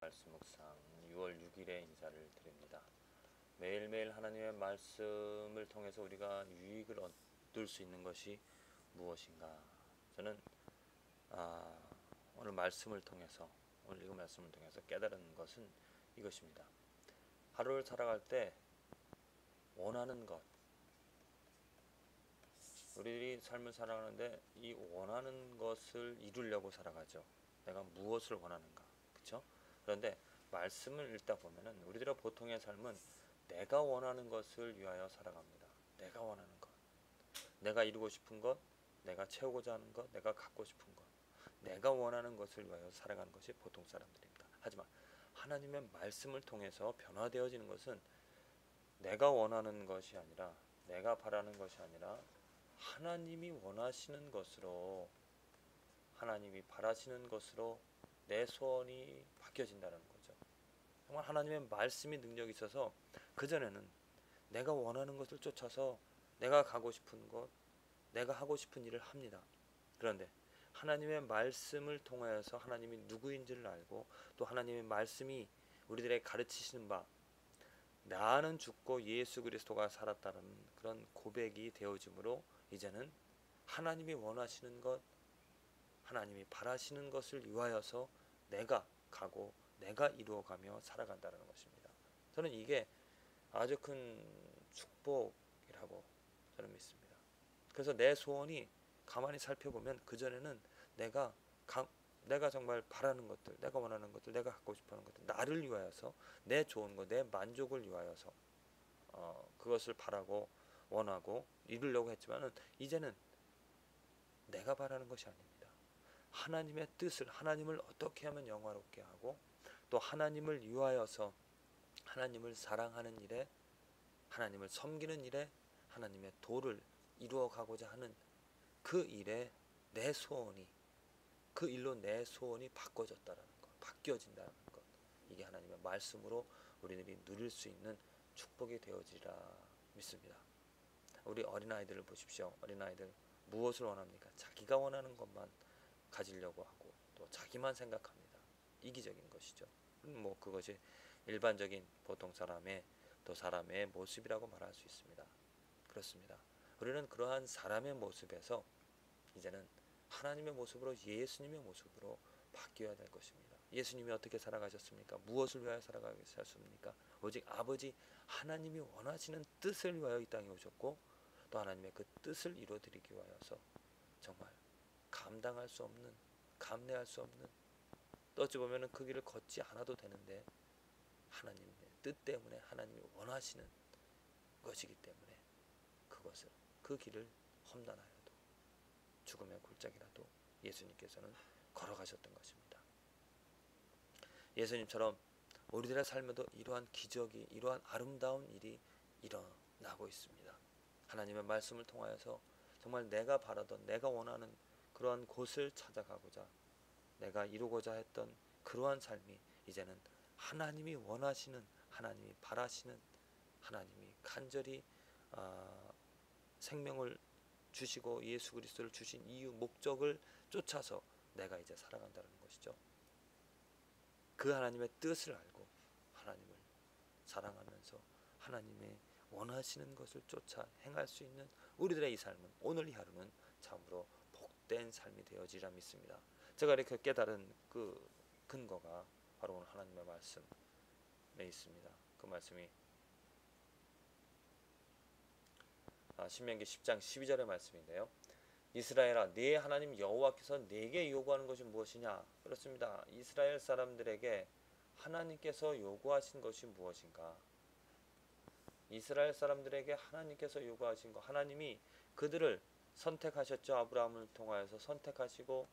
말씀 묵상 6월 6일에 인사를 드립니다. 매일매일 하나님의 말씀을 통해서 우리가 유익을 얻을 수 있는 것이 무엇인가? 저는 오늘 말씀을 통해서 오늘 읽은 말씀을 통해서 깨달은 것은 이것입니다. 하루를 살아갈 때 원하는 것, 우리들이 삶을 살아가는데 이 원하는 것을 이루려고 살아가죠. 내가 무엇을 원하는가, 그렇죠? 그런데 말씀을 읽다 보면은 우리들의 보통의 삶은 내가 원하는 것을 위하여 살아갑니다. 내가 원하는 것, 내가 이루고 싶은 것, 내가 채우고자 하는 것, 내가 갖고 싶은 것, 내가 원하는 것을 위하여 살아가는 것이 보통 사람들입니다. 하지만 하나님의 말씀을 통해서 변화되어지는 것은 내가 원하는 것이 아니라, 내가 바라는 것이 아니라 하나님이 원하시는 것으로, 하나님이 바라시는 것으로 내 소원이 바뀌어진다는 거죠. 정말 하나님의 말씀이 능력이 있어서 그전에는 내가 원하는 것을 쫓아서 내가 가고 싶은 것, 내가 하고 싶은 일을 합니다. 그런데 하나님의 말씀을 통하여서 하나님이 누구인지를 알고, 또 하나님의 말씀이 우리들에게 가르치시는 바, 나는 죽고 예수 그리스도가 살았다는 그런 고백이 되어짐으로 이제는 하나님이 원하시는 것, 하나님이 바라시는 것을 위하여서 내가 가고 내가 이루어가며 살아간다는 것입니다. 저는 이게 아주 큰 축복이라고 저는 믿습니다. 그래서 내 소원이 가만히 살펴보면 그전에는 내가 정말 바라는 것들, 내가 원하는 것들, 내가 갖고 싶어하는 것들, 나를 위하여서, 내 좋은 것, 내 만족을 위하여서 그것을 바라고 원하고 이루려고 했지만은 이제는 내가 바라는 것이 아닙니다. 하나님의 뜻을, 하나님을 어떻게 하면 영화롭게 하고, 또 하나님을 위하여서 하나님을 사랑하는 일에, 하나님을 섬기는 일에, 하나님의 도를 이루어가고자 하는 그 일에 내 소원이, 그 일로 내 소원이 바꿔졌다는 것, 바뀌어진다는 것, 이게 하나님의 말씀으로 우리들이 누릴 수 있는 축복이 되어지리라 믿습니다. 우리 어린아이들을 보십시오. 어린아이들 무엇을 원합니까? 자기가 원하는 것만 가지려고 하고 또 자기만 생각합니다. 이기적인 것이죠. 뭐 그것이 일반적인 보통 사람의, 또 사람의 모습이라고 말할 수 있습니다. 그렇습니다. 우리는 그러한 사람의 모습에서 이제는 하나님의 모습으로, 예수님의 모습으로 바뀌어야 될 것입니다. 예수님이 어떻게 살아가셨습니까? 무엇을 위하여 살아가셨습니까? 오직 아버지 하나님이 원하시는 뜻을 위하여 이 땅에 오셨고, 또 하나님의 그 뜻을 이루어드리기 위하여서 정말 감당할 수 없는, 감내할 수 없는, 또 어찌 보면 그 길을 걷지 않아도 되는데 하나님의 뜻 때문에, 하나님이 원하시는 것이기 때문에 그것을, 그 길을 험난하여도 죽음의 골짜기라도 예수님께서는 걸어가셨던 것입니다. 예수님처럼 우리들의 삶에도 이러한 기적이, 이러한 아름다운 일이 일어나고 있습니다. 하나님의 말씀을 통하여서 정말 내가 바라던, 내가 원하는 그러한 곳을 찾아가고자, 내가 이루고자 했던 그러한 삶이 이제는 하나님이 원하시는, 하나님이 바라시는, 하나님이 간절히 생명을 주시고 예수 그리스도를 주신 이유, 목적을 쫓아서 내가 이제 살아간다는 것이죠. 그 하나님의 뜻을 알고 하나님을 사랑하면서 하나님의 원하시는 것을 쫓아 행할 수 있는 우리들의 이 삶은, 오늘 이 하루는 참으로 복된 삶이 되어지리라 믿습니다. 제가 이렇게 깨달은 그 근거가 바로 오늘 하나님의 말씀에 있습니다. 그 말씀이 신명기 10장 12절의 말씀인데요. 이스라엘아, 네 하나님 여호와께서 네게 요구하는 것이 무엇이냐? 그렇습니다. 이스라엘 사람들에게 하나님께서 요구하신 것이 무엇인가? 이스라엘 사람들에게 하나님께서 요구하신 것, 하나님이 그들을 선택하셨죠. 아브라함을 통하여서 선택하시고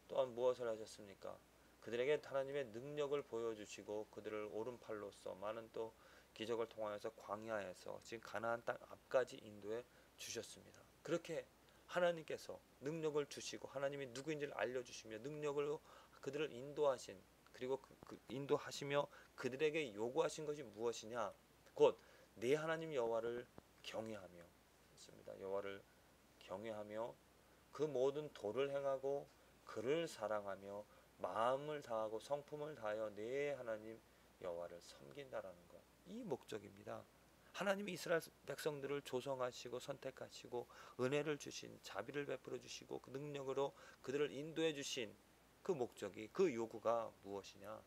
또한 무엇을 하셨습니까? 그들에게 하나님의 능력을 보여주시고 그들을 오른팔로서 많은 또 기적을 통하여서 광야에서 지금 가나안 땅 앞까지 인도해 주셨습니다. 그렇게 하나님께서 능력을 주시고 하나님이 누구인지를 알려주시며 능력으로 그들을 인도하신, 그리고 그 인도하시며 그들에게 요구하신 것이 무엇이냐? 곧 네 하나님 여호와를 경외하며, 있습니다. 여호와를 경외하며 그 모든 도를 행하고 그를 사랑하며 마음을 다하고 성품을 다하여 내 하나님 여호와를 섬긴다라는 것. 이 목적입니다. 하나님이 이스라엘 백성들을 조성하시고 선택하시고 은혜를 주신, 자비를 베풀어 주시고 그 능력으로 그들을 인도해 주신 그 목적이, 그 요구가 무엇이냐?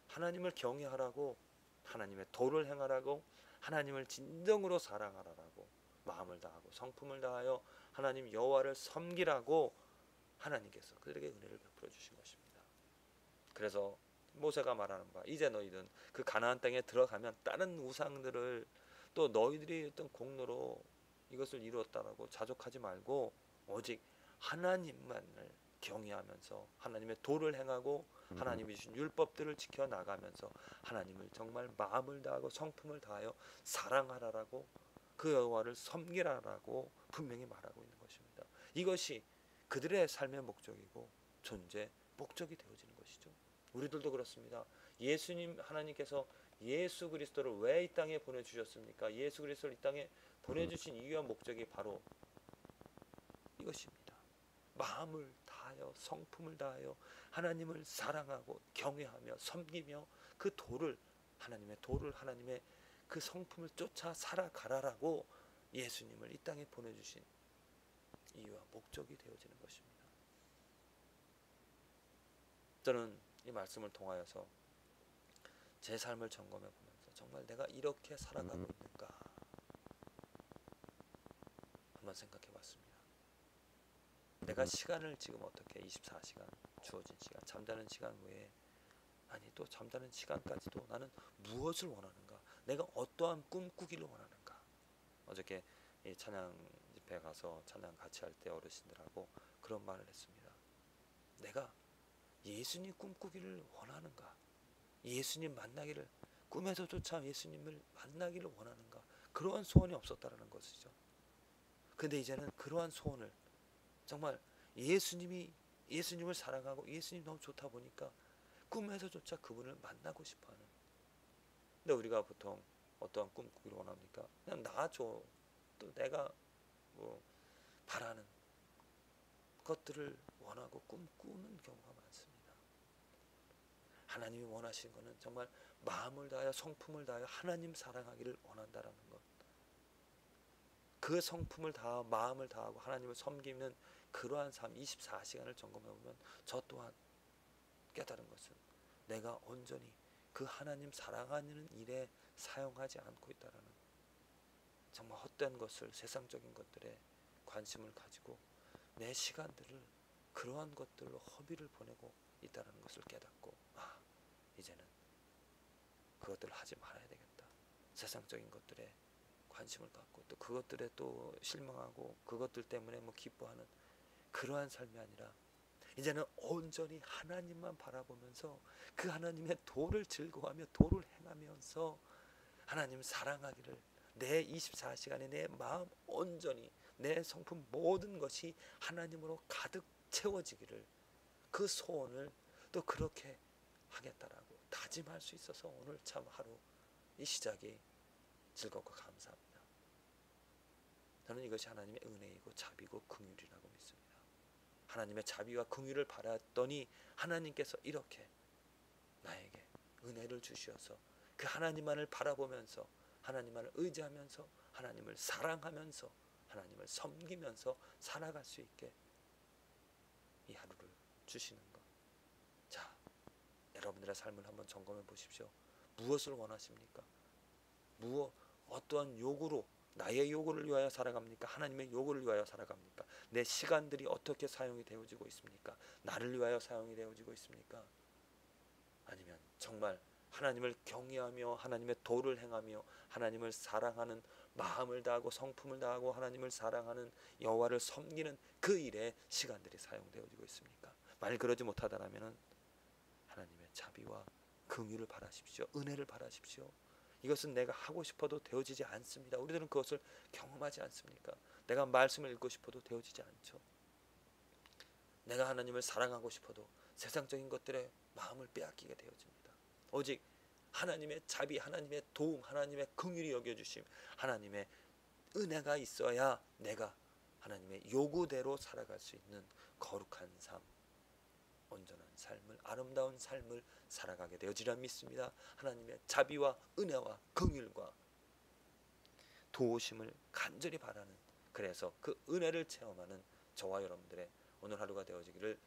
하나님을 경외하라고, 하나님의 도를 행하라고, 하나님을 진정으로 사랑하라고, 마음을 다하고 성품을 다하여 하나님 여호와를 섬기라고 하나님께서 그들에게 은혜를 베풀어 주신 것입니다. 그래서 모세가 말하는 바, 이제 너희는 그 가나안 땅에 들어가면 다른 우상들을 또 너희들이 어떤 공로로 이것을 이루었다라고 자족하지 말고 오직 하나님만을 경외하면서 하나님의 도를 행하고 하나님이 주신 율법들을 지켜 나가면서 하나님을 정말 마음을 다하고 성품을 다하여 사랑하라라고, 그 여호와를 섬기라라고 분명히 말하고 있는 것입니다. 이것이 그들의 삶의 목적이고 존재 목적이 되어지는 것이죠. 우리들도 그렇습니다. 예수님, 하나님께서 예수 그리스도를 왜 이 땅에 보내주셨습니까? 예수 그리스도를 이 땅에 보내주신 이유와 목적이 바로 이것입니다. 마음을 다하여 성품을 다하여 하나님을 사랑하고 경외하며 섬기며 그 도를, 하나님의 도를, 하나님의 그 성품을 쫓아 살아가라라고 예수님을 이 땅에 보내주신 이유와 목적이 되어지는 것입니다. 저는 이 말씀을 통하여서 제 삶을 점검해 보면서 정말 내가 이렇게 살아가고 있는가 한번 생각해 봤습니다. 내가 시간을 지금 어떻게 24시간 주어진 시간, 잠자는 시간 외에, 아니 또 잠자는 시간까지도 나는 무엇을 원하는가, 내가 어떠한 꿈꾸기를 원하는가. 어저께 이 찬양 집회 가서 찬양 같이 할 때 어르신들하고 그런 말을 했습니다. 내가 예수님 꿈꾸기를 원하는가, 예수님 만나기를, 꿈에서조차 예수님을 만나기를 원하는가, 그러한 소원이 없었다라는 것이죠. 근데 이제는 그러한 소원을, 정말 예수님을 사랑하고 예수님 너무 좋다 보니까 꿈에서조차 그분을 만나고 싶어하는. 근데 우리가 보통 어떠한 꿈꾸기를 원합니까? 그냥 나줘, 또 내가 뭐 바라는 것들을 원하고 꿈꾸는 경우가 많습니다. 하나님이 원하시는 것은 정말 마음을 다하여 성품을 다하여 하나님 사랑하기를 원한다라는 것. 그 성품을 다하고 마음을 다하고 하나님을 섬기는 그러한 삶 24시간을 점검해 보면 저 또한 깨달은 것은 내가 온전히 그 하나님 사랑하는 일에 사용하지 않고 있다라는, 정말 헛된 것을, 세상적인 것들에 관심을 가지고 내 시간들을 그러한 것들로 허비를 보내고 있다는 것을 깨닫고, 이제는 그것들을 하지 말아야 되겠다. 세상적인 것들에 관심을 갖고 또 그것들에 또 실망하고 그것들 때문에 뭐 기뻐하는 그러한 삶이 아니라 이제는 온전히 하나님만 바라보면서 그 하나님의 도를 즐거워하며 도를 행하면서 하나님 사랑하기를, 내 24시간에 내 마음 온전히 내 성품 모든 것이 하나님으로 가득 채워지기를, 그 소원을 또 그렇게 하겠다라고 다짐할 수 있어서 오늘 참 하루 이 시작이 즐겁고 감사합니다. 저는 이것이 하나님의 은혜이고 자비고 긍휼이라고 믿습니다. 하나님의 자비와 긍휼을 바랐더니 하나님께서 이렇게 나에게 은혜를 주시어서 그 하나님만을 바라보면서 하나님만을 의지하면서 하나님을 사랑하면서 하나님을 섬기면서 살아갈 수 있게 이 하루를 주시는 것. 자, 여러분들의 삶을 한번 점검해 보십시오. 무엇을 원하십니까? 어떠한 요구로, 나의 요구를 위하여 살아갑니까? 하나님의 요구를 위하여 살아갑니까? 내 시간들이 어떻게 사용이 되어지고 있습니까? 나를 위하여 사용이 되어지고 있습니까? 아니면 정말 하나님을 경외하며 하나님의 도를 행하며 하나님을 사랑하는 마음을 다하고 성품을 다하고 하나님을 사랑하는 여호와를 섬기는 그 일에 시간들이 사용되어지고 있습니까? 만일 그러지 못하다라면 하나님의 자비와 긍휼을 바라십시오. 은혜를 바라십시오. 이것은 내가 하고 싶어도 되어지지 않습니다. 우리들은 그것을 경험하지 않습니까? 내가 말씀을 읽고 싶어도 되어지지 않죠. 내가 하나님을 사랑하고 싶어도 세상적인 것들에 마음을 빼앗기게 되어집니다. 오직 하나님의 자비, 하나님의 도움, 하나님의 긍휼이 여겨주심, 하나님의 은혜가 있어야 내가 하나님의 요구대로 살아갈 수 있는 거룩한 삶, 온전한 삶을, 아름다운 삶을 살아가게 되어지리라 믿습니다. 하나님의 자비와 은혜와 긍휼과 도우심을 간절히 바라는, 그래서 그 은혜를 체험하는 저와 여러분들의 오늘 하루가 되어지기를